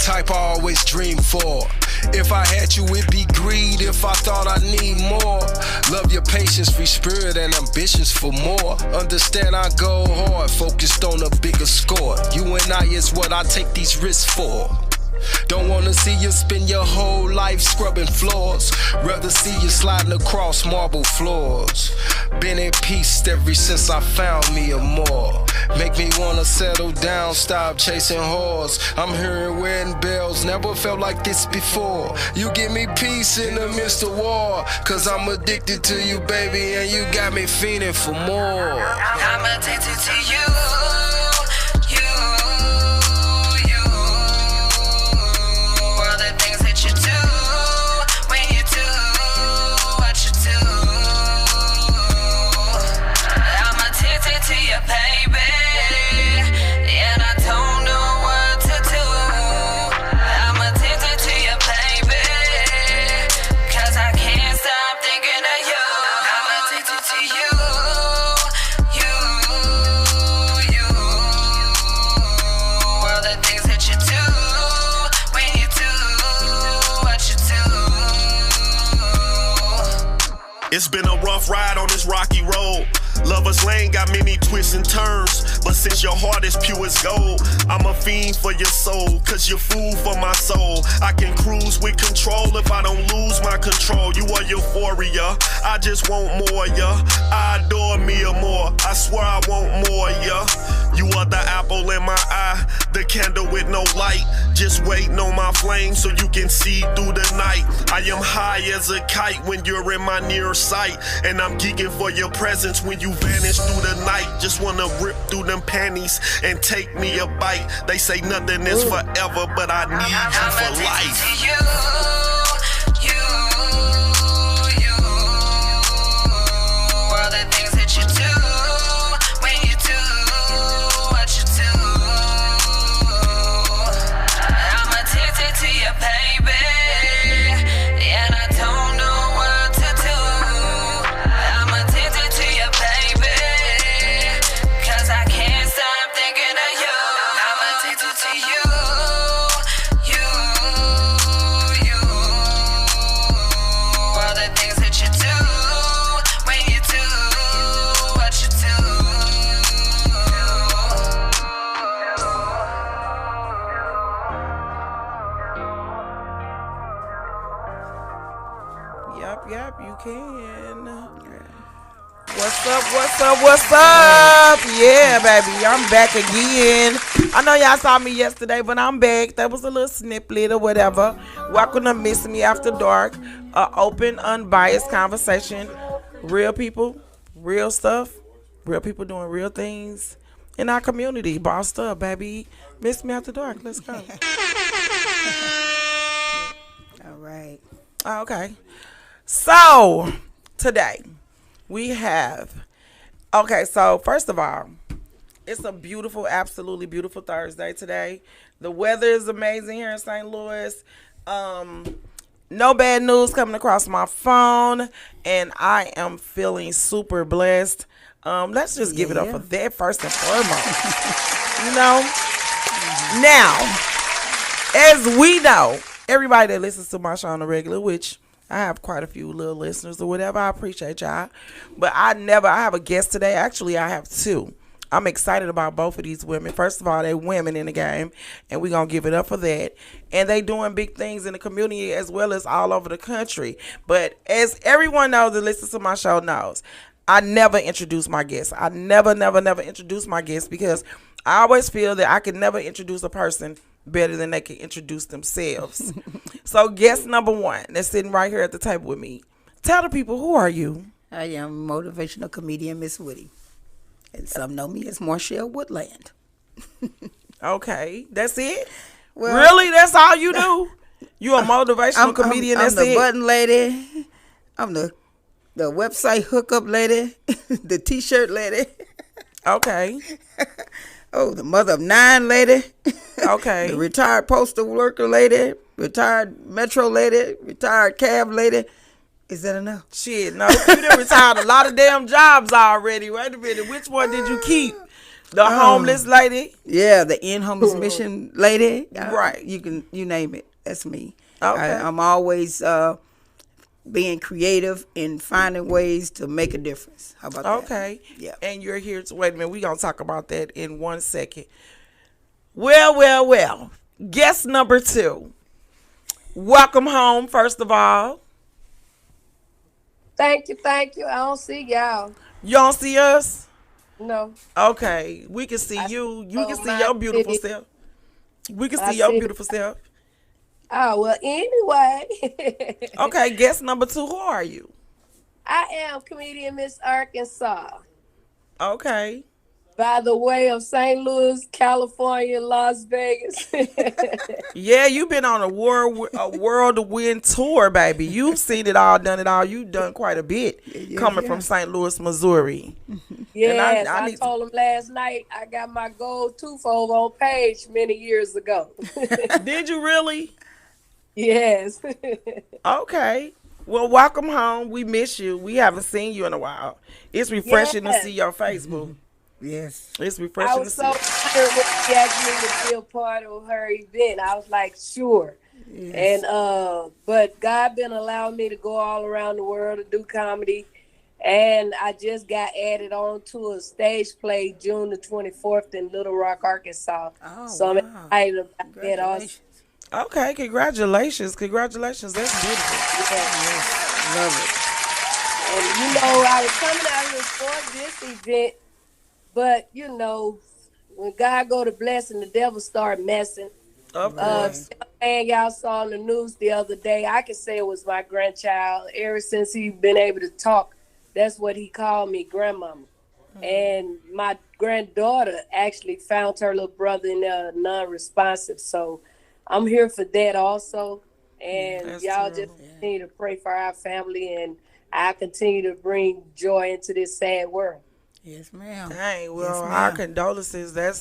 type I always dream for. If I had you, it'd be greed. If I thought I need more, love your patience, free spirit, and ambitions for more. Understand I go hard, focused on a bigger score. You and I is what I take these risks for. Don't wanna see you spend your whole life scrubbing floors. Rather see you sliding across marble floors. Been at peace ever since I found me a more. Make me wanna settle down, stop chasing whores. I'm hearing wedding bells, never felt like this before. You give me peace in the midst of war. Cause I'm addicted to you, baby, and you got me fiending for more. I'm addicted to you. It's been a rough ride on this rocky road. Lover's lane got many twists and turns, but since your heart is pure as gold, I'm a fiend for your soul, cause you're food for my soul. I can cruise with control if I don't lose my control. You are euphoria, I just want more, yeah. I adore me or more, I swear I want more, yeah. You are the apple in my eye, the candle with no light, just waiting on my flame so you can see through the night. I am high as a kite when you're in my near sight, and I'm geeking for your presence when you vanish through the night. Just wanna rip through them panties and take me a bite. They say nothing is forever, but I need you for life. All the things that you do, when you do what you do. I'm addicted to you, baby, and I don't know what to do. I'm addicted to you, baby, cause I can't stop thinking of you. I'm addicted to you. All the things that you do, when you do what you do. Yep, you can. What's up? Yeah, baby, I'm back again. I know y'all saw me yesterday, but I'm back. That was a little snippet or whatever. Welcome to Miss Me After Dark. Open, unbiased conversation. Real people, real stuff. Real people doing real things in our community. Bossed up, baby. Miss Me After Dark. Let's go. All right. Okay. So, today, we have... Okay, so first of all, it's a beautiful, absolutely beautiful Thursday today. The weather is amazing here in St. Louis. No bad news coming across my phone, and I am feeling super blessed. Let's just give it up for that first and foremost. You know? Now, as we know, everybody that listens to my show on the regular, which I have quite a few little listeners or whatever, I appreciate y'all. But I have a guest today. Actually, I have two. I'm excited about both of these women. First of all, they're women in the game, and we're going to give it up for that. And they doing big things in the community as well as all over the country. But as everyone knows that listens to my show knows, I never introduce my guests. I never introduce my guests because I always feel that I can never introduce a person better than they can introduce themselves. So guest number one that's sitting right here at the table with me. Tell the people, who are you? I am motivational comedian Miss Woody. And some know me as Marshall Woodland. Okay, that's it? Well, really? That's all you do? You a motivational comedian, that's I'm the it? button lady. I'm the website hookup lady. The t-shirt lady. Okay. Oh, the mother of 9 lady. Okay. The retired postal worker lady. Retired metro lady. Retired cab lady. Is that enough? Shit, no. You done retired a lot of damn jobs already. Wait a minute. Which one did you keep? The homeless lady. Yeah, the In Homeless Mission lady. Right. You name it. That's me. Okay. I'm always being creative and finding ways to make a difference. How about that? Okay. Yeah. And you're here to wait a minute. We're gonna talk about that in 1 second. Well. Guest number 2. Welcome home, first of all. Thank you. I don't see y'all. You don't see us? No. Okay. We can see you. You can see your beautiful self. We can see your beautiful self. Oh, well, anyway. Okay, guest number 2, who are you? I am comedian Miss Arkansas. Okay. By the way of St. Louis, California, Las Vegas. Yeah, you've been on a whirlwind tour, baby. You've seen it all, done it all. You've done quite a bit coming from St. Louis, Missouri. Yes, And I told him last night I got my gold twofold on page many years ago. Did you really? Yes. Okay. Well, welcome home. We miss you. We haven't seen you in a while. It's refreshing to see your face, boo. Yes. It's I refreshing to was see. so honored when she asked me to be a part of her event. I was like, sure. Yes. And but God been allowing me to go all around the world to do comedy. And I just got added on to a stage play June the 24th in Little Rock, Arkansas. Oh, So I'm wow. excited about that also. Congratulations. Okay, congratulations. Congratulations. That's beautiful. Yeah. Love it. And you know, I was coming out here for this event, but you know, when God go to blessing, the devil start messing. Of course. And y'all saw on the news the other day, I can say it was my grandchild. Ever since he been able to talk, that's what he called me, grandmama. And my granddaughter actually found her little brother in there non-responsive. So I'm here for that also. And That's y'all terrible. just continue to pray for our family, and I continue to bring joy into this sad world. Yes, ma'am. Dang, well, Yes, our ma'am. condolences. That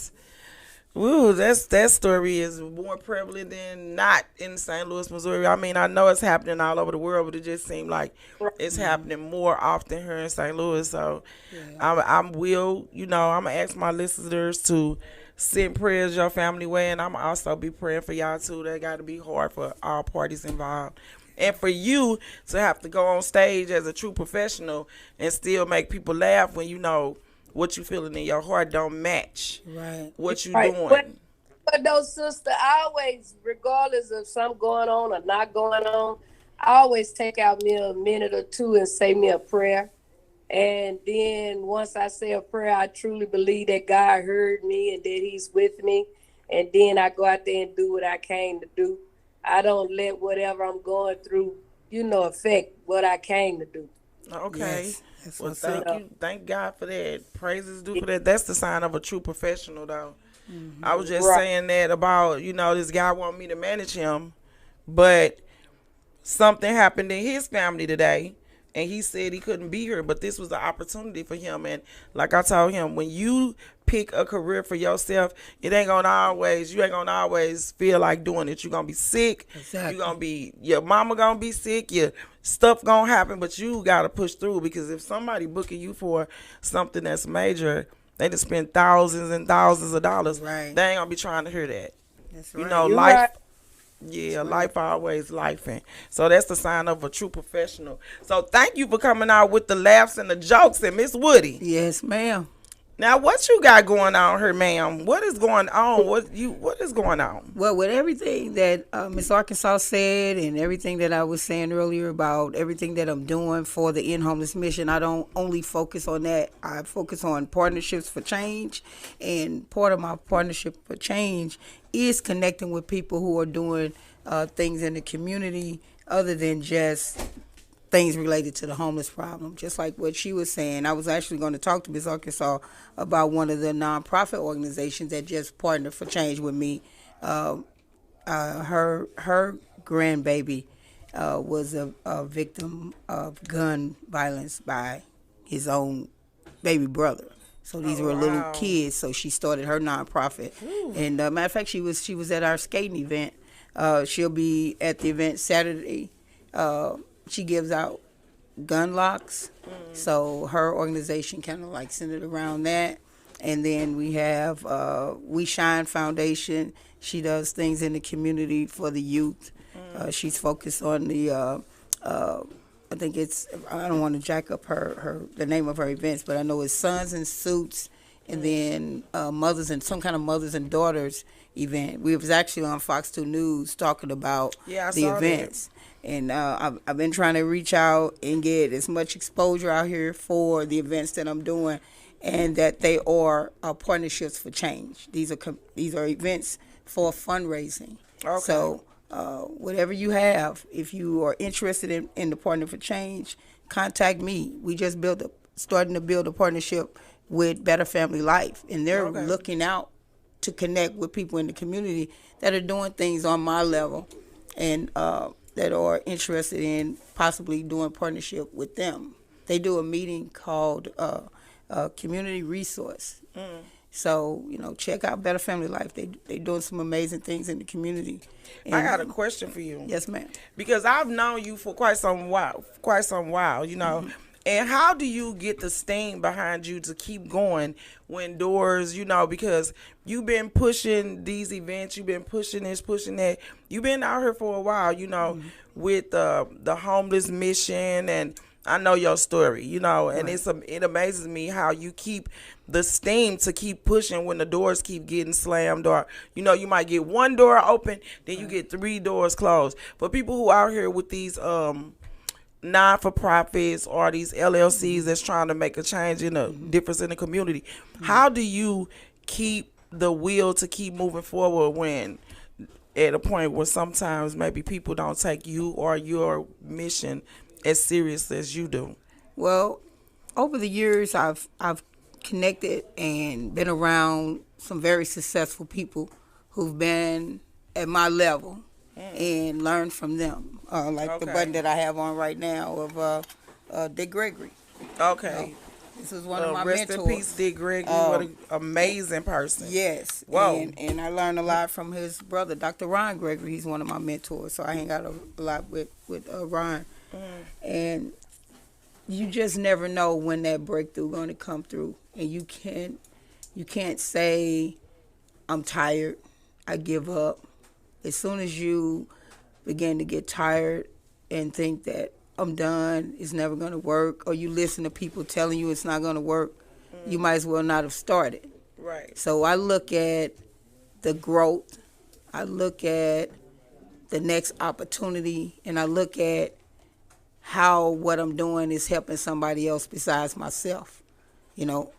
story is more prevalent than not in St. Louis, Missouri. I mean, I know it's happening all over the world, but it just seemed like it's happening more often here in St. Louis. So I'm gonna ask my listeners to send prayers your family way, and I'm also be praying for y'all too. That got to be hard for all parties involved. And for you to have to go on stage as a true professional and still make people laugh when you know what you feeling in your heart don't match Right. what you Right. doing. But those sister, I always, regardless of something going on or not going on, I always take out me a minute or two and say me a prayer. And then once I say a prayer, I truly believe that God heard me and that he's with me. And then I go out there and do what I came to do. I don't let whatever I'm going through, affect what I came to do. Okay. Yes, that's Well, what's up. thank God for that. Praises due for that. That's the sign of a true professional, though. I was just Right. saying that about, this guy want me to manage him, but something happened in his family today, and he said he couldn't be here, but this was an opportunity for him. And like I told him, when you pick a career for yourself, you ain't gonna always feel like doing it. You're gonna be sick. Exactly. Your mama gonna be sick. Your stuff gonna happen, but you gotta push through, because if somebody booking you for something that's major, they just spend thousands and thousands of dollars. Right. They ain't gonna be trying to hear that. That's You right. know, You're life. right. Yeah, life always lifing. So that's the sign of a true professional. So thank you for coming out with the laughs and the jokes, and Miss Woody. Yes, ma'am. Now, what you got going on here, ma'am? What is going on? What is going on? Well, with everything that Miss Arkansas said and everything that I was saying earlier about everything that I'm doing for the In Homeless Mission, I don't only focus on that. I focus on partnerships for change, and part of my partnership for change is connecting with people who are doing things in the community other than just things related to the homeless problem. Just like what she was saying, I was actually going to talk to Miss Arkansas about one of the nonprofit organizations that just partnered for change with me. Her grandbaby was a victim of gun violence by his own baby brother. So these were little wow. kids. So she started her nonprofit. And matter of fact, she was at our skating event. She'll be at the event Saturday. She gives out gun locks. So her organization kind of like centered around that. And then we have We Shine Foundation. She does things in the community for the youth. She's focused on I think it's, I don't want to jack up the name of her events, but I know it's Sons in Suits, and then mothers and some kind of mothers and daughters event. We was actually on Fox 2 News talking about I the saw events. And I've been trying to reach out and get as much exposure out here for the events that I'm doing, and that they are partnerships for change. These are events for fundraising. Okay. So whatever you have, if you are interested in the Partner for Change, contact me. We just starting to build a partnership with Better Family Life, and they're Okay. looking out to connect with people in the community that are doing things on my level, and that are interested in possibly doing partnership with them. They do a meeting called Community Resource. So, check out Better Family Life. They doing some amazing things in the community. I got a question for you. Yes, ma'am. Because I've known you for quite some while, Mm-hmm. And how do you get the steam behind you to keep going when doors, because you've been pushing these events, you've been pushing this, pushing that. You've been out here for a while, Mm-hmm. with the homeless mission, and I know your story, and Right. it amazes me how you keep the steam to keep pushing when the doors keep getting slammed, or you might get one door open, then you get 3 doors closed. For people who out here with these non-for-profits or these LLCs that's trying to make a change in a difference in the community, how do you keep the will to keep moving forward when at a point where sometimes maybe people don't take you or your mission as serious as you do? Well, over the years, I've connected and been around some very successful people who've been at my level and learned from them. Like the Okay. button that I have on right now of Dick Gregory. Okay. This is one of my Rest mentors. in peace, Dick Gregory. What an amazing person. Yes. Whoa. And I learned a lot from his brother, Dr. Ron Gregory. He's one of my mentors, so I hang out a lot with Ron. And you just never know when that breakthrough going to come through, and you can't say I'm tired, I give up. As soon as you begin to get tired and think that I'm done, it's never going to work, or you listen to people telling you it's not going to work, you might as well not have started. Right. So I look at the growth, I look at the next opportunity, and I look at how what I'm doing is helping somebody else besides myself.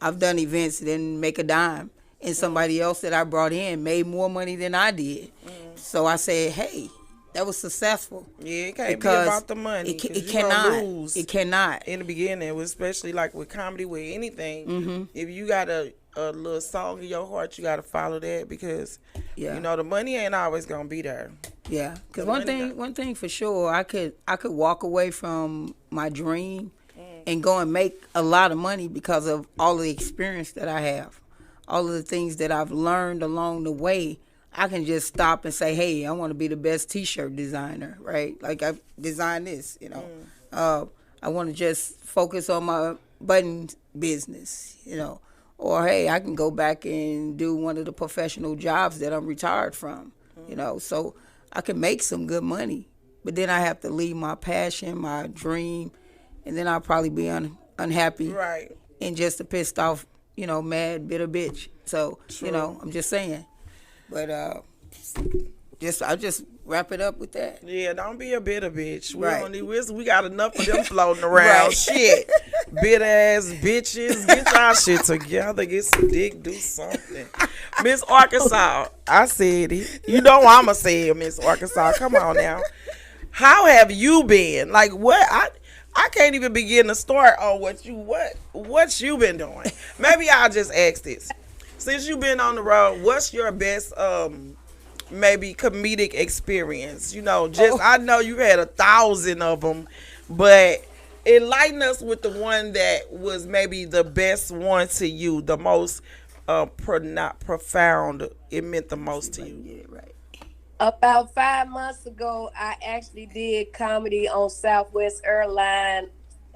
I've done events that didn't make a dime, and somebody else that I brought in made more money than I did. So I said, hey, that was successful. Yeah, it can't be Because about the money. It 'cause you cannot. gonna lose It cannot. in the beginning, especially like with comedy, with anything. Mm-hmm. If you got a little song in your heart, you got to follow that, because Yeah. the money ain't always gonna be there. Yeah, because The one money thing for sure, I could walk away from my dream and go and make a lot of money because of all the experience that I have, all of the things that I've learned along the way. I can just stop and say, hey, I want to be the best T-shirt designer, right? Like I've designed this, I want to just focus on my button business, or hey, I can go back and do one of the professional jobs that I'm retired from, so I can make some good money, but then I have to leave my passion, my dream, and then I'll probably be unhappy Right. and just a pissed off, mad, bitter bitch. So, I'm just saying. But I'll just wrap it up with that. Yeah, don't be a bitter bitch. Right. We got enough of them floating around. Right. Shit. Bitter ass bitches. Get y'all shit together. Get some dick. Do something. Miss Arkansas. I said it. I'ma say it, Miss Arkansas. Come on now. How have you been? Like what? I can't even begin to start on what you been doing. Maybe I'll just ask this. Since you've been on the road, what's your best maybe comedic experience? I know you had 1,000 of them, but enlighten us with the one that was maybe the best one to you, the most not profound. It meant the most to you. Yeah, right. About 5 months ago, I actually did comedy on Southwest Airlines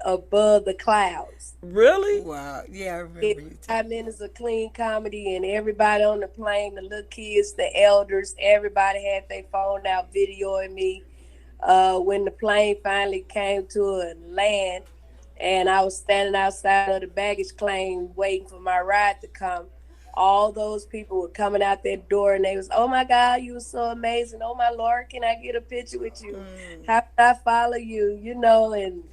above the clouds. Really? Wow. Yeah, I remember It, you. 5 minutes of clean comedy, and everybody on the plane, the little kids, the elders, everybody had their phone out videoing me. When the plane finally came to a land, and I was standing outside of the baggage claim waiting for my ride to come. All those people were coming out that door, and they was, oh my God, you were so amazing. Oh my Lord, can I get a picture with you? How can I follow you? You know, and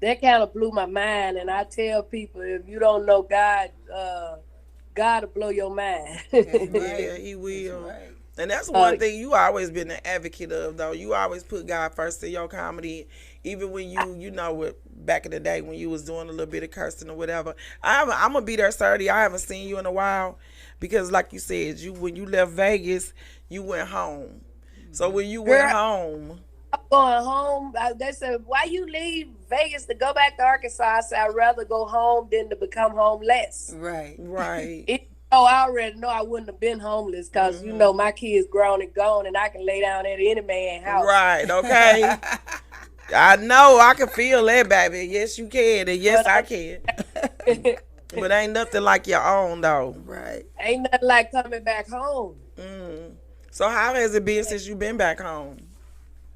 that kind of blew my mind. And I tell people, if you don't know God, God will blow your mind. Yeah, he will. Right. And that's one thing you always been an advocate of, though. You always put God first in your comedy, even when you know, back in the day when you was doing a little bit of cursing or whatever. I'm gonna be there Saturday. I haven't seen you in a while because, like you said, when you left Vegas, you went home. So when you went home, I'm going home. They said, why you leave Vegas to go back to Arkansas? I said, I'd rather go home than to become homeless. Right. right? I already know I wouldn't have been homeless because, you know, my kids grown and gone, and I can lay down at any man's house. Right, okay. I know, I can feel that, baby. Yes, you can, and yes, I can. But ain't nothing like your own, though. Right. Ain't nothing like coming back home. So how has it been since you been back home?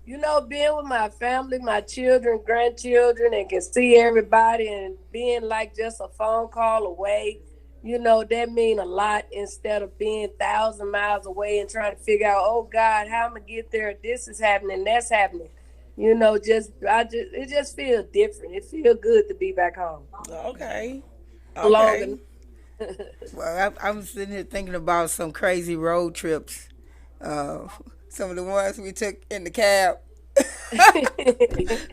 You know, being with my family, my children, grandchildren, and can see everybody, and being like just a phone call away, you know, that mean a lot instead of being 1,000 miles away and trying to figure out, oh God, how I'm gonna get there? This is happening, that's happening. You know, it just feels different. It feels good to be back home. Okay. Long Well, I'm sitting here thinking about some crazy road trips. Some of the ones we took in the cab.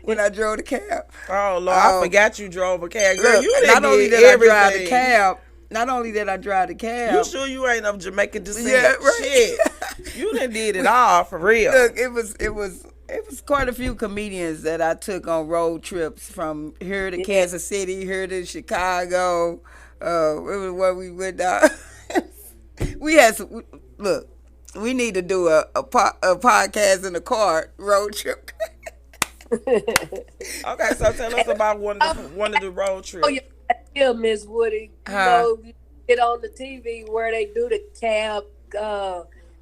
When I drove the cab. Oh Lord, I forgot you drove a cab. Girl, Look, you didn't not only did did I drive the everything. cab, not only did I drive the cab. You sure you ain't of Jamaican descent? Yeah, right. Shit. You done did it all for real. Look, it was quite a few comedians that I took on road trips from here to Kansas City, here to Chicago. It was where we went down. We had some. Look, we need to do a podcast in the car road trip. Okay, so tell us about one of the road trips. Oh, yeah, Miss Woody. You know, you get on the TV where they do the cab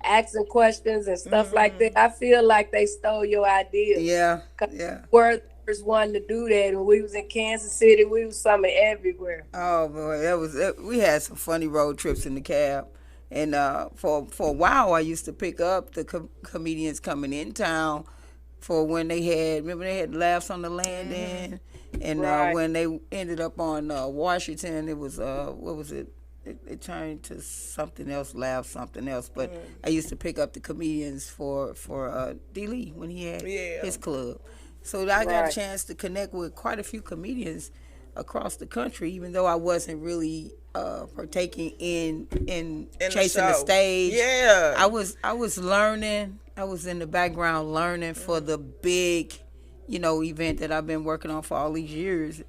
asking questions and stuff like that. I feel like they stole your idea. Yeah. We're the first one to do that. When we was in Kansas City, we was something everywhere. Oh boy, we had some funny road trips in the cab. And for a while, I used to pick up the comedians coming in town for when they had Laughs on the Landing, and when they ended up on Washington, it was what was it? It turned to something else, Laugh something else. But I used to pick up the comedians for D. Lee when he had his club. So I got a chance to connect with quite a few comedians across the country, even though I wasn't really partaking in chasing the stage. Yeah, I was learning. I was in the background learning for the big, event that I've been working on for all these years,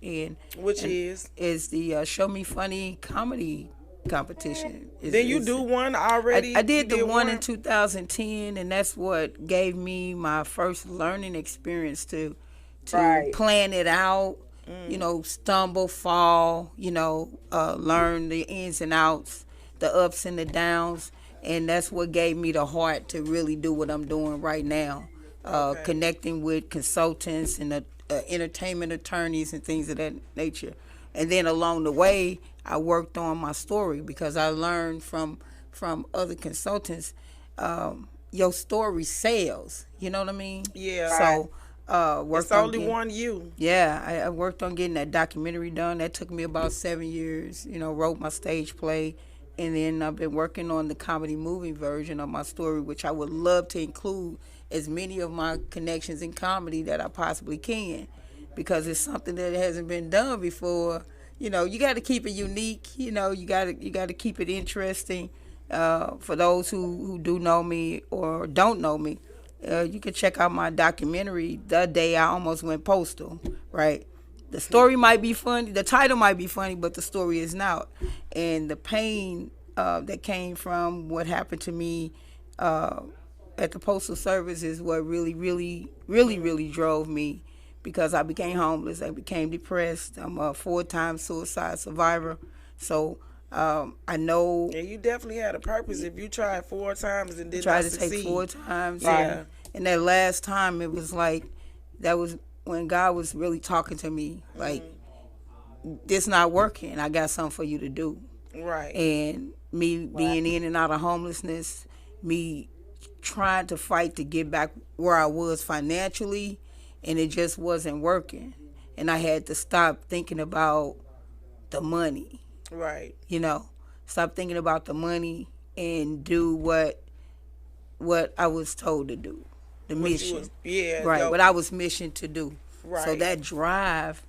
which is the Show Me Funny comedy competition. Then you do one already? I did the one in 2010, and that's what gave me my first learning experience to plan it out. Stumble, fall, learn the ins and outs, the ups and the downs. And that's what gave me the heart to really do what I'm doing right now. Connecting with consultants and entertainment attorneys and things of that nature. And then along the way, I worked on my story because I learned from other consultants, your story sells. You know what I mean? Yeah. So, it's only one you. Yeah, I worked on getting that documentary done. That took me about 7 years. Wrote my stage play, and then I've been working on the comedy movie version of my story, which I would love to include as many of my connections in comedy that I possibly can, because it's something that hasn't been done before. You got to keep it unique. You got to keep it interesting. For those who do know me or don't know me. You can check out my documentary, The Day I Almost Went Postal, right? The story might be funny, the title might be funny, but the story is not. And the pain that came from what happened to me at the Postal Service is what really, really, really, really drove me because I became homeless. I became depressed. I'm a 4-time suicide survivor. So I know. And you definitely had a purpose if you tried 4 times and did tried not to succeed. take 4 times. Right. And that last time, it was like, that was when God was really talking to me. Like, this not working. I got something for you to do. Right. And me being in and out of homelessness, me trying to fight to get back where I was financially, and it just wasn't working. And I had to stop thinking about the money. Right. You know, stop thinking about the money and do what I was told to do. The mission. Right. What I was missioned to do. Right. So that drive,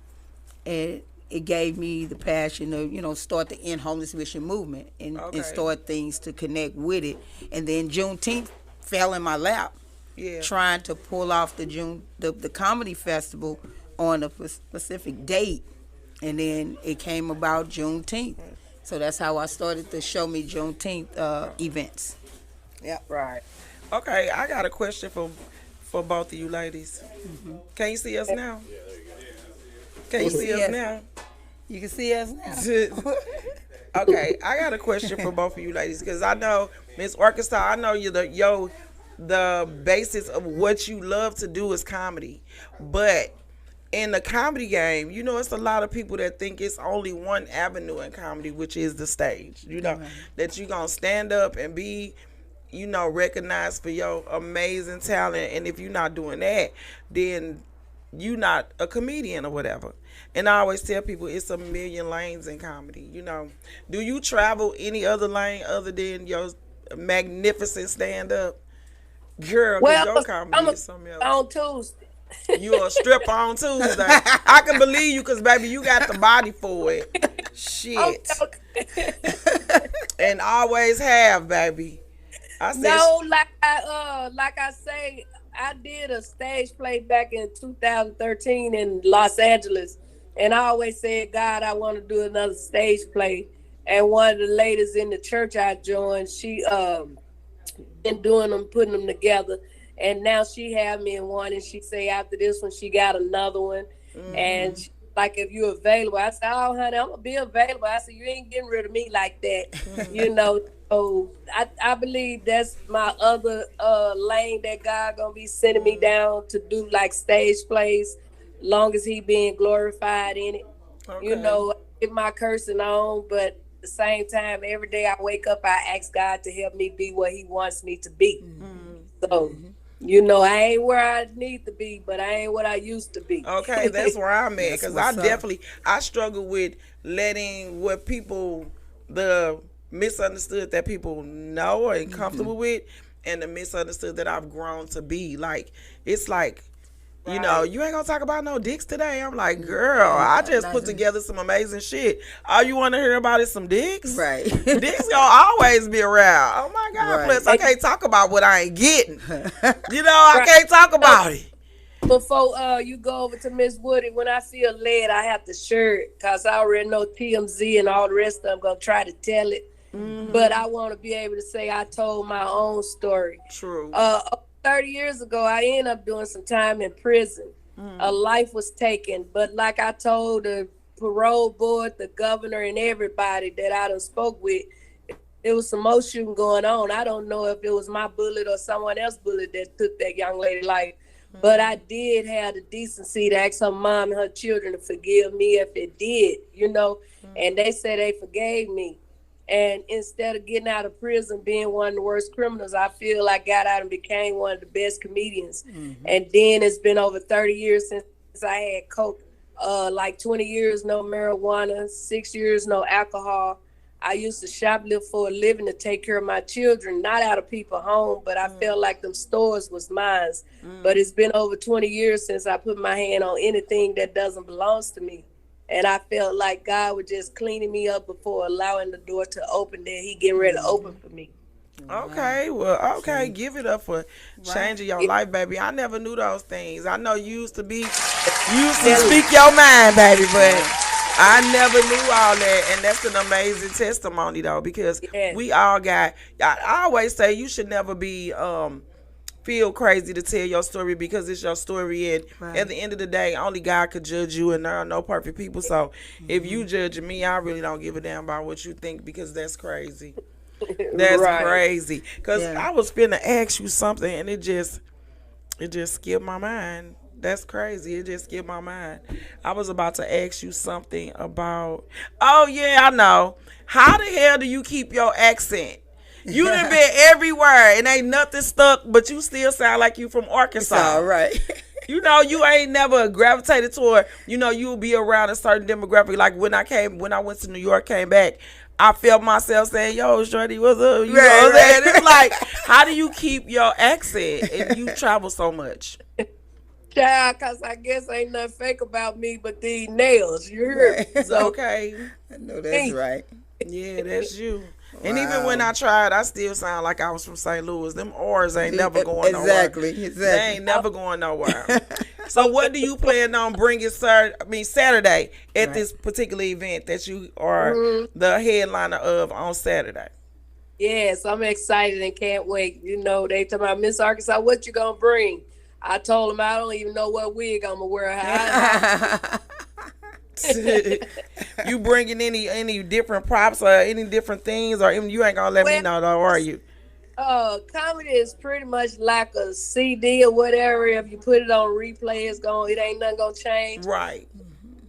it gave me the passion to, you know, start the End Homeless Mission movement and start things to connect with it. And then Juneteenth fell in my lap. Yeah. Trying to pull off the comedy festival on a specific date. And then it came about Juneteenth. So that's how I started the Show Me Juneteenth events. Yeah. Right. Okay, I got a question for both of you ladies. Mm-hmm. Can you see us now? Can you see us now? You can see us now. Okay, I got a question for both of you ladies because I know Miss Arkansas. I know you the basis of what you love to do is comedy, but in the comedy game, you know, it's a lot of people that think it's only one avenue in comedy, which is the stage. You know, that you're gonna stand up and be, you know, recognized for your amazing talent, and if you're not doing that, then you not a comedian or whatever. And I always tell people it's a million lanes in comedy. You know, do you travel any other lane other than your magnificent stand up? Girl, well, your comedy is something else. On Tuesday. You a stripper on Tuesday. I can believe you because, baby, you got the body for it. Shit. Okay. And always have, baby. Like I say, I did a stage play back in 2013 in Los Angeles, and I always said, God, I want to do another stage play. And one of the ladies in the church I joined, she been doing them, putting them together, and now she had me in one, and she say after this one she got another one. And she, like, if you're available, I said, oh honey, I'm gonna be available. I said, you ain't getting rid of me like that. You know. So I believe that's my other lane that God gonna be sending me down to do, like stage plays, long as he being glorified in it. Okay. You know, I get my cursing on, but at the same time, every day I wake up, I ask God to help me be what he wants me to be. So, you know, I ain't where I need to be, but I ain't what I used to be. Okay, that's where I'm at, because I struggle with letting what people, the misunderstood that people know or comfortable with, and the misunderstood that I've grown to be. Like, it's like, you know, you ain't gonna talk about no dicks today. I'm like, girl, I just put together some amazing shit. All you want to hear about is some dicks? Right. Dicks gonna always be around. Oh my God, right. Plus I can't talk about what I ain't getting. You know, I can't talk about it. Before you go over to Miss Woody, when I feel led, I have to share it, because I already know TMZ and all the rest of them gonna try to tell it. But I want to be able to say I told my own story. True. 30 years ago, I ended up doing some time in prison. A life was taken. But like I told the parole board, the governor, and everybody that I done spoke with, there was some more shooting going on. I don't know if it was my bullet or someone else's bullet that took that young lady's life. But I did have the decency to ask her mom and her children to forgive me if it did, you know. And they said they forgave me. And instead of getting out of prison, being one of the worst criminals, I feel I got out and became one of the best comedians. And then it's been over 30 years since I had coke. Like 20 years, no marijuana, 6 years, no alcohol. I used to shoplift for a living to take care of my children, not out of people's home, but I felt like them stores was mine. But it's been over 20 years since I put my hand on anything that doesn't belong to me. And I felt like God was just cleaning me up before allowing the door to open that he getting ready to open for me. Okay, well, okay, give it up for changing your life, baby. I never knew those things. I know you used to speak your mind, baby, but I never knew all that. And that's an amazing testimony, though, because we all got, I always say you should never be feel crazy to tell your story because it's your story, and at the end of the day, only God could judge you, and there are no perfect people. So if you judging me, I really don't give a damn about what you think, because that's crazy. That's crazy. Because I was finna ask you something, and it just skipped my mind. That's crazy. It just skipped my mind. I was about to ask you something about. Oh yeah, I know. How the hell do you keep your accent? You done been everywhere and ain't nothing stuck, but you still sound like you from Arkansas. All right. You know, you ain't never gravitated toward, you know, you'll be around a certain demographic. Like when I went to New York, came back, I felt myself saying, yo, Shorty, what's up? You know what I'm saying? It's like, how do you keep your accent if you travel so much? Child, because I guess ain't nothing fake about me but these nails. You heard me? So, Okay. I know that's right. Yeah, that's you. And even when I tried, I still sound like I was from St. Louis. Them R's ain't never going nowhere. Exactly. They ain't never going nowhere. So what do you plan on bringing Saturday at this particular event that you are the headliner of on Saturday? Yes, I'm excited and can't wait. You know, they talking about Miss Arkansas, what you gonna bring? I told them I don't even know what wig I'm gonna wear. You bringing any different props or any different things, or even you ain't gonna let me know though, are you? Comedy is pretty much like a CD or whatever. If you put it on replay, it ain't nothing gonna change. Right.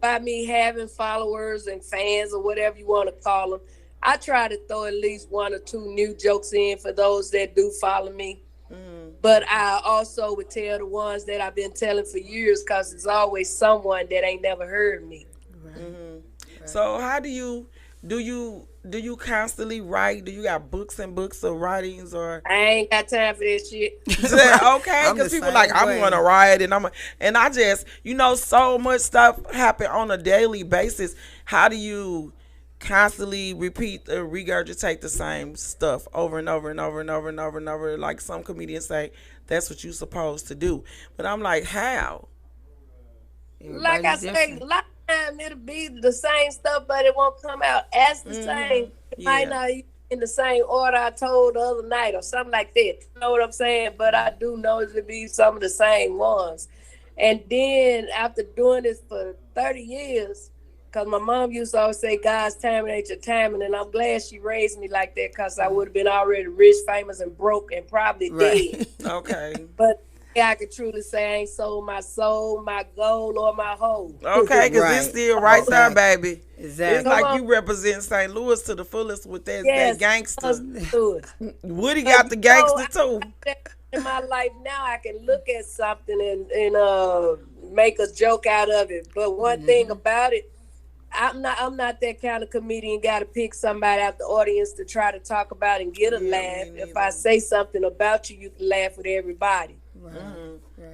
By me having followers and fans or whatever you want to call them, I try to throw at least one or two new jokes in for those that do follow me. But I also would tell the ones that I've been telling for years, because there's always someone that ain't never heard me. So how do you constantly write? Do you got books and books of writings, or I ain't got time for this shit. Okay, because people like, I'm gonna write, and I just, so much stuff happen on a daily basis. How do you constantly repeat or regurgitate the same stuff over and over and over and over and over and over? Like some comedians say, that's what you're supposed to do, but I'm like, how? Like I say, a lot of time it'll be the same stuff, but it won't come out as the same. It might not be in the same order I told the other night or something like that. You know what I'm saying? But I do know it'll be some of the same ones. And then after doing this for 30 years, because my mom used to always say, God's timing ain't your timing. And I'm glad she raised me like that, because I would have been already rich, famous, and broke and probably dead. Okay. But I could truly say I ain't sold my soul, my goal, or my hoe. Okay, because it's still right there, baby. Exactly. It's like you represent St. Louis to the fullest with that gangster. Woody got the gangster too. In my life now, I can look at something and make a joke out of it. But one thing about it, I'm not that kind of comedian. Got to pick somebody out the audience to try to talk about and get a laugh. If I say something about you, you can laugh with everybody.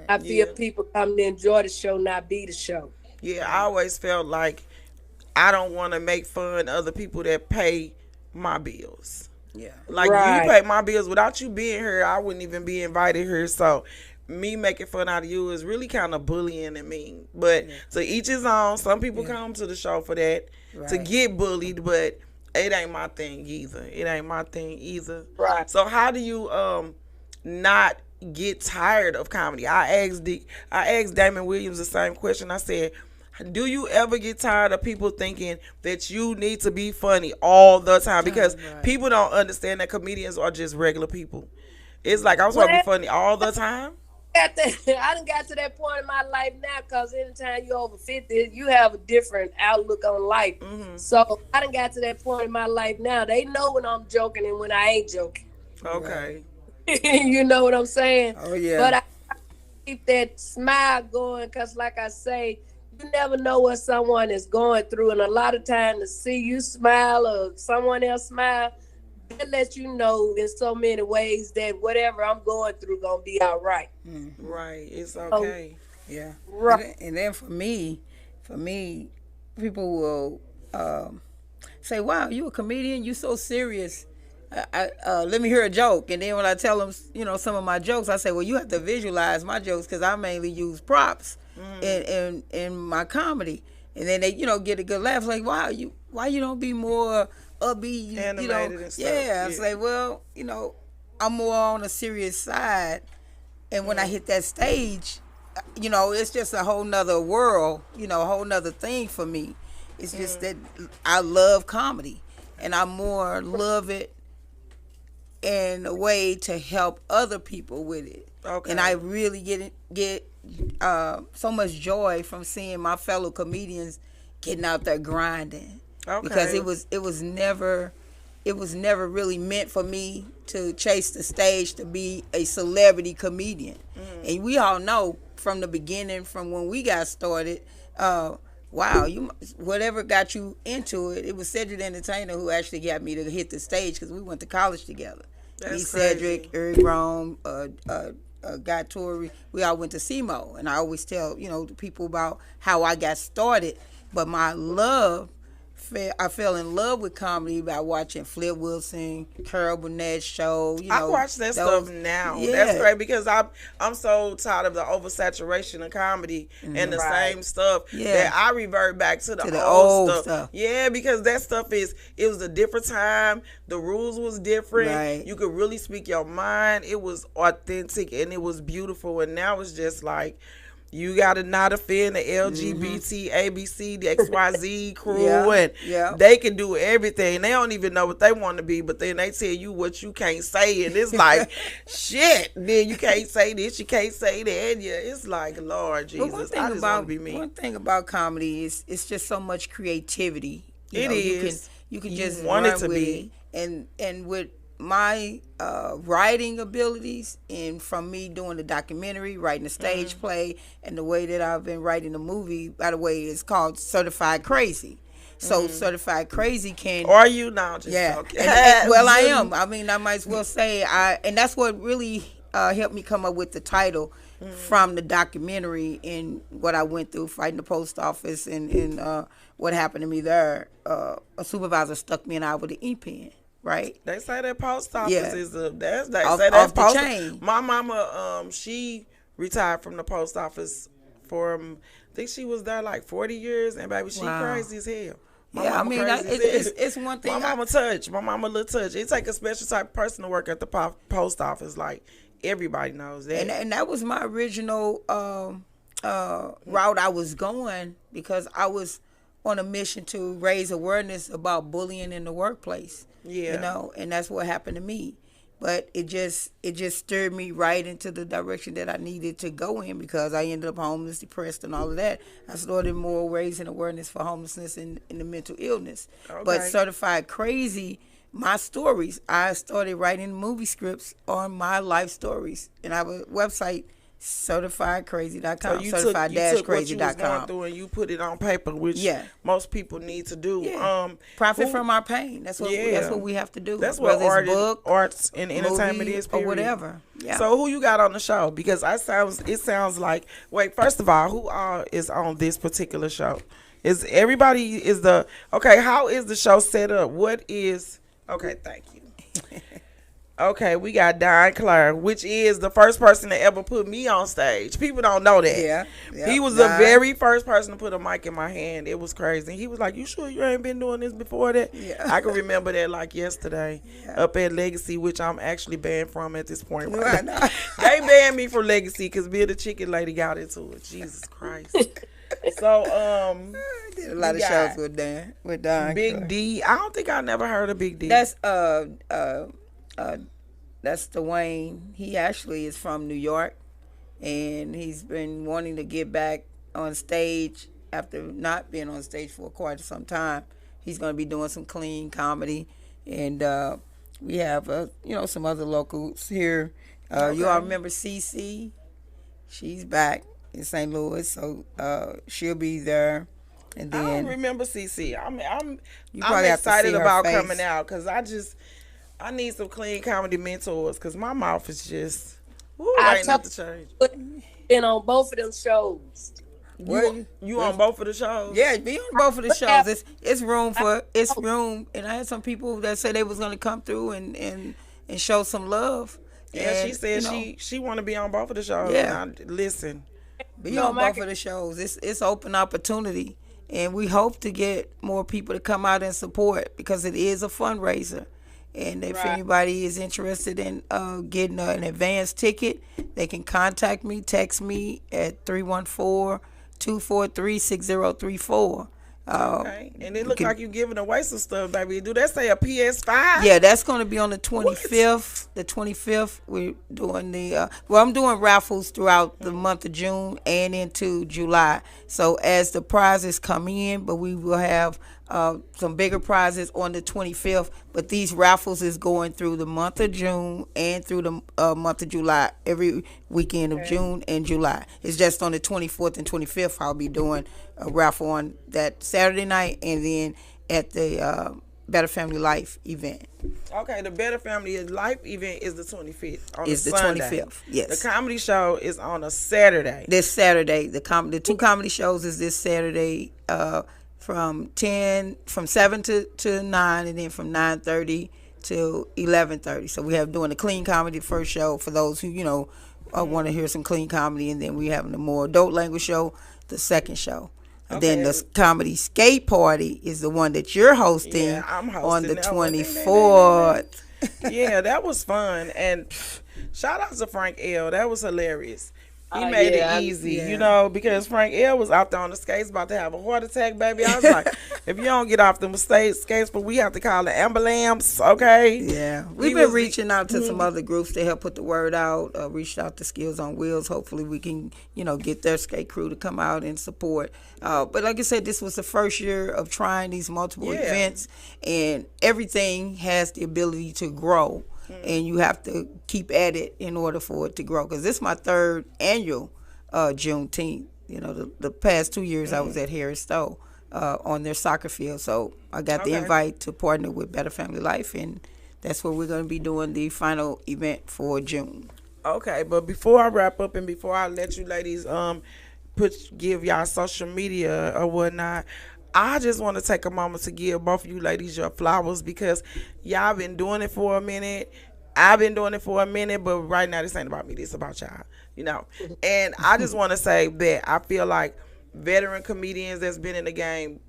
I feel people come to enjoy the show, not be the show. Yeah, I always felt like I don't want to make fun of other people that pay my bills. Yeah, like you pay my bills. Without you being here, I wouldn't even be invited here. So me making fun out of you is really kind of bullying and mean. But to each his own. Some people come to the show for that, to get bullied, but it ain't my thing either. Right. So how do you not get tired of comedy? I asked Damon Williams the same question. I said, do you ever get tired of people thinking that you need to be funny all the time? Because people don't understand that comedians are just regular people. It's like I'm supposed to be funny all the time. I done got to that point in my life now, because anytime you're over 50, you have a different outlook on life. So I done got to that point in my life now. They know when I'm joking and when I ain't joking. Okay. You know what I'm saying? Oh, yeah. But I keep that smile going, because like I say, you never know what someone is going through. And a lot of times to see you smile or someone else smile, that lets you know in so many ways that whatever I'm going through gonna be all right. Right. It's okay. Yeah. Right. And then for me, people will say, wow, you a comedian? You so serious. Let me hear a joke. And then when I tell them, some of my jokes, I say, well, you have to visualize my jokes, because I mainly use props in my comedy. And then they, get a good laugh. Like, wow, why you don't be more upbeat? Animated and stuff. Yeah. I say, well, I'm more on the serious side And when I hit that stage, it's just a whole nother world, a whole nother thing for me. It's just that I love comedy, and I more love it in a way to help other people with it. Okay. And I really get so much joy from seeing my fellow comedians getting out there grinding. Okay. Because it was never really meant for me to chase the stage to be a celebrity comedian. And we all know from the beginning, from when we got started, whatever got you into it, it was Cedric the Entertainer who actually got me to hit the stage because we went to college together. That's Cedric, Eric Rome, Guy Torrey, we all went to SEMO. And I always tell, the people about how I got started. But I fell in love with comedy by watching Flip Wilson, Carol Burnett's show. I watch that stuff now. Yeah. That's great because I'm so tired of the oversaturation of comedy and the same stuff that I revert back to the old stuff. Yeah, because that stuff it was a different time. The rules was different. Right. You could really speak your mind. It was authentic and it was beautiful. And now it's just like, you gotta not offend the LGBT, ABC, the XYZ crew, and they can do everything. They don't even know what they want to be, but then they tell you what you can't say, and it's like, shit. Then you can't say this, you can't say that. Yeah, it's like, Lord Jesus, I just want to be me. One thing about comedy is it's just so much creativity. You can just want run it to with be, it. And with my writing abilities, and from me doing the documentary, writing the stage play, and the way that I've been writing the movie, by the way, it's called Certified Crazy. So Certified Crazy can... Are you now? Just joking. Well, I am. I mean, I might as well say and that's what really helped me come up with the title from the documentary and what I went through fighting the post office and what happened to me there. A supervisor stuck me in eye with an E-pen. Right. They say that post office is off the chain. My mama, she retired from the post office for, I think she was there like 40 years, and baby, she crazy as hell. It's one thing. My mama a little touch. It take a special type of person to work at the post office. Like, everybody knows that. And that was my original route I was going, because I was on a mission to raise awareness about bullying in the workplace. Yeah. And that's what happened to me. But it just stirred me right into the direction that I needed to go in, because I ended up homeless, depressed, and all of that. I started more raising awareness for homelessness and the mental illness. Okay. But Certified Crazy, my stories, I started writing movie scripts on my life stories. And I have a website, CertifiedCrazy.com. So you took what you was going through and you put it on paper, which most people need to do. Yeah. Profit from our pain. That's what we have to do. That's what arts and entertainment is, period. Or whatever. Yeah. So who you got on the show? Because it sounds like, wait, first of all, who is on this particular show? How is the show set up? Thank you. Okay, we got Don Clare, which is the first person to ever put me on stage. People don't know that. Yeah. He was the very first person to put a mic in my hand. It was crazy. He was like, "You sure you ain't been doing this before that?" Yeah. I can remember that like yesterday up at Legacy, which I'm actually banned from at this point. Right? They banned me from Legacy because me and the chicken lady got into it. Jesus Christ. So, I did a lot of shows with Don. Big D. I don't think I never heard of Big D. That's Dwayne. He actually is from New York, and he's been wanting to get back on stage after not being on stage for quite some time. He's going to be doing some clean comedy, and we have some other locals here. You all remember CC? She's back in St. Louis, so she'll be there. And then I don't remember CC. I'm excited about coming out because I need some clean comedy mentors because my mouth is just ain't nothing to change. Been on both of them shows. You on both of the shows? Yeah, be on both of the shows. It's room, and I had some people that said they was gonna come through and show some love. Yeah, and, she said she want to be on both of the shows. Yeah, listen, be on both of the shows. It's open opportunity, and we hope to get more people to come out and support because it is a fundraiser. And if Right. anybody is interested in getting an advance ticket, they can contact me, text me at 314-243-6034. Okay. And it look can- like you giving away some stuff, baby. Do that say a PS5? Yeah, that's going to be on the 25th. The 25th, we're doing I'm doing raffles throughout the month of June and into July. So as the prizes come in, but we will have some bigger prizes on the 25th. But these raffles is going through the month of June and through the month of July, every weekend of June and July. It's just on the 24th and 25th I'll be doing a raffle on that Saturday night, and then at the Better Family Life event. Okay, the Better Family Life event is the 25th. On Is a the Sunday. 25th, yes. The comedy show is on a Saturday. This Saturday, the two comedy shows is this Saturday from 7 to 9, and then from 9:30 to 11:30. So we have doing the clean comedy first show for those who want to hear some clean comedy, and then we having the more adult language show the second show. And then the comedy skate party is the one that you're hosting, Yeah, I'm hosting on the that one. 24th. Yeah, that was fun. And shout out to Frank L. That was hilarious. He made it easy, because Frank L was out there on the skates about to have a heart attack, baby. I was like, if you don't get off them skates, but we have to call the ambulance, okay? Yeah. We've been reaching out to some other groups to help put the word out, reached out to Skills on Wheels. Hopefully we can, get their skate crew to come out and support. But like I said, this was the first year of trying these multiple events, and everything has the ability to grow. And you have to keep at it in order for it to grow. Because this is my third annual Juneteenth. The past 2 years I was at Harris Stowe on their soccer field. So I got the invite to partner with Better Family Life, and that's where we're going to be doing the final event for June. Okay, but before I wrap up and before I let you ladies give y'all social media or whatnot, I just want to take a moment to give both of you ladies your flowers, because y'all been doing it for a minute. I've been doing it for a minute, but right now this ain't about me. This is about y'all, And I just want to say that I feel like veteran comedians that's been in the game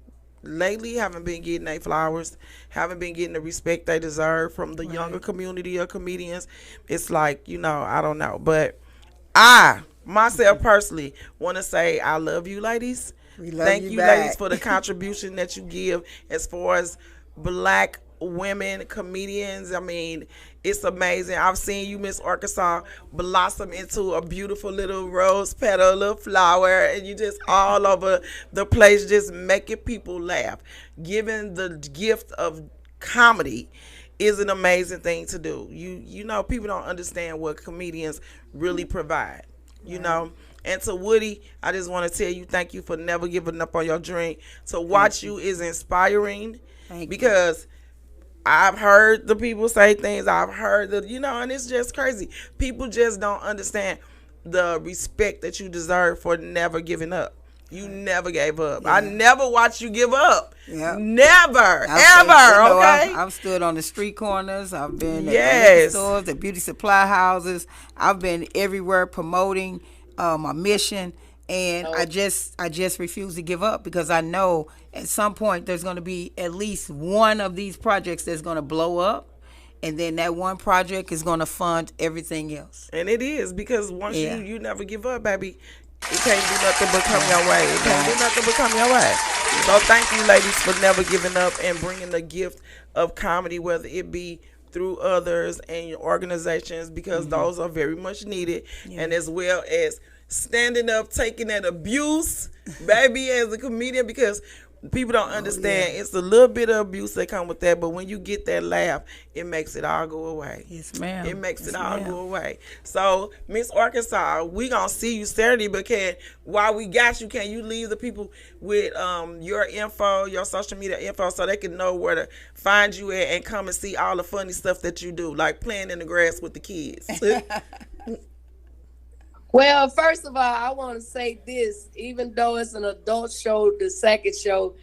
lately haven't been getting their flowers, haven't been getting the respect they deserve from the younger community of comedians. It's like, I don't know. But I, myself personally, want to say I love you ladies. Thank you, ladies, for the contribution that you give as far as Black women comedians. I mean, it's amazing. I've seen you, Miss Arkansas, blossom into a beautiful little rose petal, little flower, and you just all over the place, just making people laugh. Giving the gift of comedy is an amazing thing to do. People don't understand what comedians really provide. And to Woody, I just want to tell you thank you for never giving up on your dream. To watch you is inspiring, because I've heard the people say things. I've heard and it's just crazy. People just don't understand the respect that you deserve for never giving up. You never gave up. I never watched you give up. Yep. Never, ever. Okay. I've stood on the street corners. I've been at the stores, the beauty supply houses. I've been everywhere promoting my mission, and I just refuse to give up, because I know at some point there's going to be at least one of these projects that's going to blow up, and then that one project is going to fund everything else. And it is, because once you never give up, baby, it can't do nothing but come your way. It can't do nothing but come your way. So thank you, ladies, for never giving up and bringing the gift of comedy, whether it be through others and your organizations, because those are very much needed, and as well as standing up, taking that abuse, baby, as a comedian, because people don't understand. It's a little bit of abuse that come with that, but when you get that laugh, it makes it all go away. Yes, ma'am. It makes it all go away. So, Miss Arkansas, we gonna see you Saturday, but while we got you, can you leave the people with your info, your social media info, so they can know where to find you at and come and see all the funny stuff that you do, like playing in the grass with the kids? Well, first of all, I want to say this. Even though it's an adult show, the second show,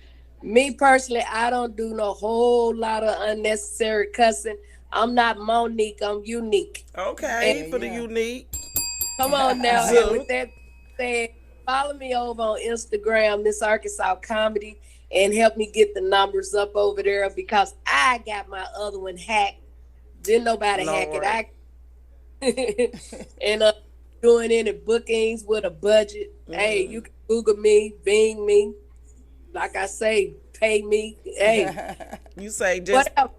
me personally, I don't do no whole lot of unnecessary cussing. I'm not Monique. I'm unique. Okay, for the unique. Come on now. And with that said, follow me over on Instagram, Miss Arkansas Comedy, and help me get the numbers up over there, because I got my other one hacked Didn't nobody hack Lord. it. And doing any bookings with a budget. Hey, you can Google me, Bing me. Like I say, pay me. Hey, You say just whatever.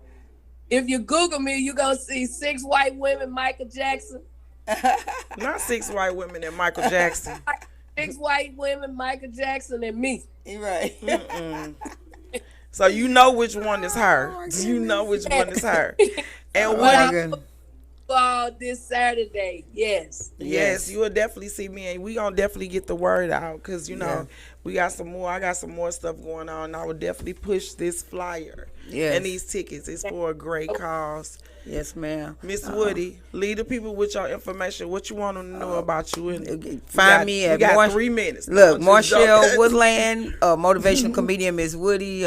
If you Google me, you're going to see 6 white women, Michael Jackson. not 6 white women and Michael Jackson. 6 white women, Michael Jackson, and me. Right. So you know which one is her. You know which one is her. And what? This Saturday, yes. Yes, you will definitely see me, and we gonna definitely get the word out because you know we got some more. I got some more stuff going on. And I will definitely push this flyer and these tickets. It's for a great cause. Yes, ma'am. Miss Woody, lead the people with your information. What you want them to know about you? And Find me at we got 3 minutes. Look, Don't just Marshall joke. Woodland, motivational comedian Miss Woody.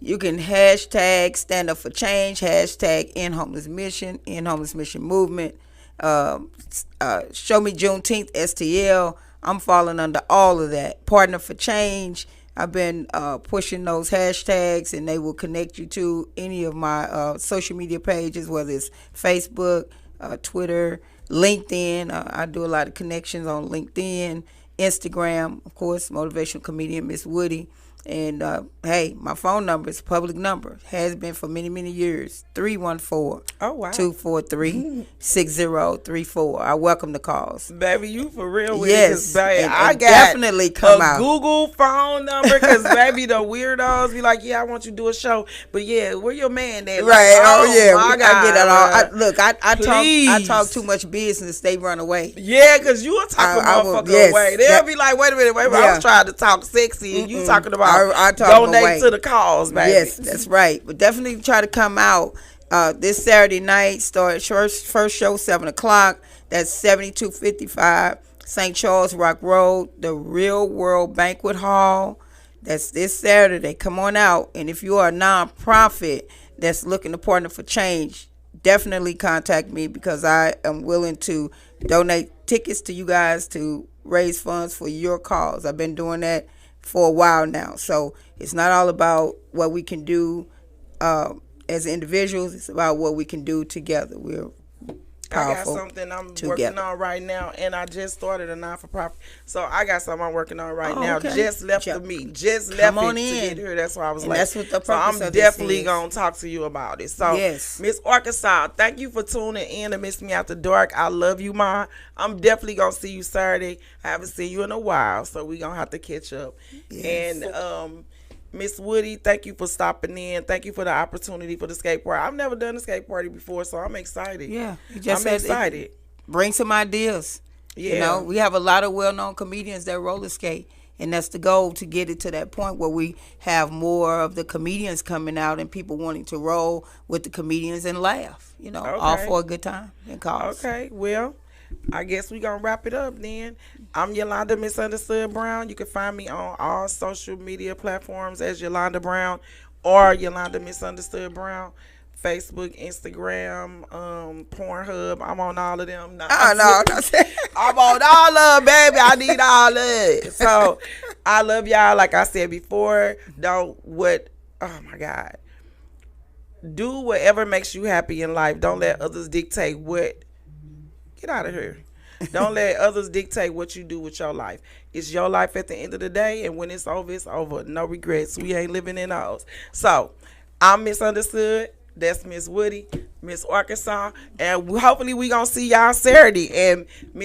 You can hashtag Stand Up for Change, hashtag End Homeless Mission, End Homeless Mission Movement. Show Me Juneteenth, STL. I'm falling under all of that. Partner for Change. I've been pushing those hashtags, and they will connect you to any of my social media pages, whether it's Facebook, Twitter, LinkedIn. I do a lot of connections on LinkedIn, Instagram, of course, motivational comedian Miss Woody. And hey, my phone number is a public number. Has been for many, many years. 314-243-6034. I welcome the calls. Baby, you for real with Yes, it, 'cause, baby, and I got definitely come a out. Google phone number because baby, the weirdos be like, yeah, I want you to do a show, but yeah, where your man at? Like, Right? Oh yeah, my I get that all. God, I Please. talk too much business. They run away. Yeah, because you were talking I will- motherfucker yes, away. They'll that- be like, wait a minute, I Yeah. was trying to talk sexy, and you talking about I talk donate away. to the cause, baby. Yes, that's right. But definitely try to come out this Saturday night. Start first show 7:00. That's 7255 St. Charles Rock Road, the Real World Banquet Hall. That's this Saturday. Come on out. And if you are a nonprofit that's looking to partner for change, definitely contact me because I am willing to donate tickets to you guys to raise funds for your cause. I've been doing that for a while now. So it's not all about what we can do as individuals. It's about what we can do together. We're powerful. I got something I'm together. working on right now, and I just started a non-for-profit. So I got something I'm working on right now. okay. Just left the meet. Just Come left on it to in. get here. That's why I was And like, that's what the so I'm purpose of this definitely is. going to talk to you about it. So, Yes. Miss Arkansas, thank you for tuning in to Miss Me After Dark. I love you, Ma. I'm definitely going to see you Saturday. I haven't seen you in a while, so we're going to have to catch up. Yes. And, Miss Woody, thank you for stopping in. Thank you for the opportunity for the skate party. I've never done a skate party before, so I'm excited. Yeah, I'm excited. Bring some ideas. Yeah. You know, we have a lot of well-known comedians that roller skate, and that's the goal, to get it to that point where we have more of the comedians coming out and people wanting to roll with the comedians and laugh. You know, all Okay. for a good time and cause. Okay, well, I guess we gonna wrap it up then. I'm Yolanda Misunderstood Brown. You can find me on all social media platforms as Yolanda Brown or Yolanda Misunderstood Brown. Facebook, Instagram, Pornhub. I'm on all of them. No. I'm on all of them, baby. I need all of it. So I love y'all. Like I said before, oh my God. Do whatever makes you happy in life. Don't let others dictate what. Get out of here. Don't let others dictate what you do with your life. It's your life at the end of the day, and when it's over, it's over. No regrets. We ain't living in those. So I'm Misunderstood. That's Miss Woody, Miss Arkansas, and hopefully we gonna see y'all Saturday. And